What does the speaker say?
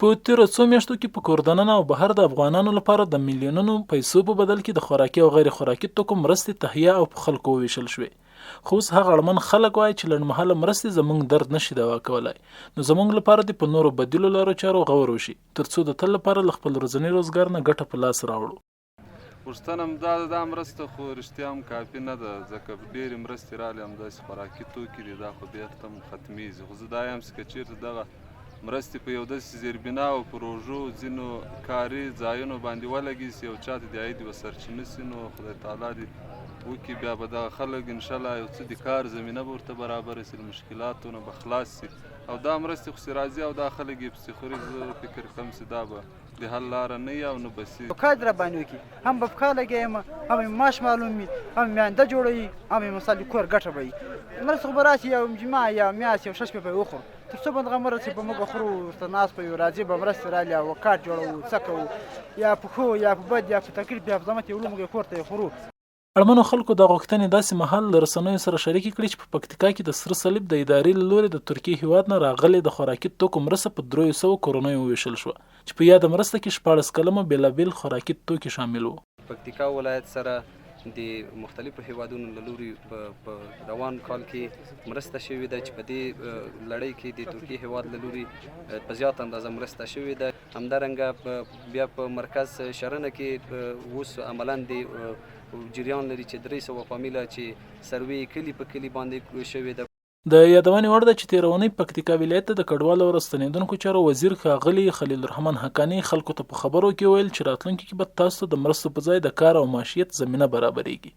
په تیرو څو میاشتو کې په کور دننه او بهر د افغانانو لپاره د میلیونونو پیسو په بدل کې د خوراکي او غیر خوراکي توکو مرستې تهیه او په خلکو وویشل شوې. خو اوس هغه اړمن خلک وایي چې لنډمهاله مرستې زموږ درد نشي دوا کولی، نو زموږ لپاره دې په نورو بدیلو لارو چارو غور وشي ترڅو د تل لپاره له خپل ورځني روزګار نه ګټه په لاس راوړو. پوښتنه همدا ده، دا مرسته خو رښتیا هم کافي نه ده، ځکه ډېرې مرستې رالې همداسې خوراکي توکي دي، دا خو بېرته هم ختمېږي. خو زه دا یم چې که چېرته دغه مرستې په یو داسې زیربنا او پروژو ځینو کاري ځایونو باندې ولګېږي چې یو چا ته د عاید یوه سرچینه شي، نو خدای تعالی دې وکړي بیا به دغه خلک انشاءالله یو څه د کار زمینه به ورته برابره شي، له مشکلاتو نه به خلاص شي، او دا مرستې خو چې راځي او دا خلک یې پسې خوري، زه فکر کوم چې دا به د حل لاره نه وي او نه به شي. کار در باندې وکړي، هم به په کار لګیا یم، هم یې معاش معلوم وي، هم یې میانده جوړوي، هم یې مثال د کور ګټه به وي. مرستې خو به راشي یو جمعه یا میاشت یو ښه شپې به یې وخورو، تر څو به دغه مرستې به موږ خورو، ورته ناست به یو، راځي به مرستې رالي او کار جوړوو، څه کوو، یا په ښو یا په بد یا په تکلیف یا په زحمت یې وړو، موږ یې کور ته یې خورو. اړمنو خلکو دا غوښتنې داسې مهال له رسنیو سره شریکې کړي چې په پکتیکا کې د سره صلیب د ادارې له لوري د ترکیې هیواد نه راغلې د خوراکي توکو مرسته په 300 کورنیو وویشل شوه، چې په یاده مرسته کې 14 کلمه بېلابېل خوراکي توکي شامل وو. پکتیکا ولایت سره د مختلفو هیوادونو له لوري په روان کال کې مرسته شوې ده، چې په دې لړۍ کې د ترکیې هیواد له لوري په زیات اندازه مرسته شوې ده. همدارنګه بیا په مرکز شرنه کې اوس عملاً د جریان لري چې 300 فامیله چې سروې کلي په کلي باندې شوې ده. د یادونې وړ ده چې تېرونی پکتیکا ولایت د کډوالو او راستنېدونکو چارو وزیر ښاغلي خلیل الرحمن حقانی خلکو ته په خبرو کې ویل چې راتلونکي کې به تاسو د مرستو په ځای د کار او معیشت زمینه برابرېږي.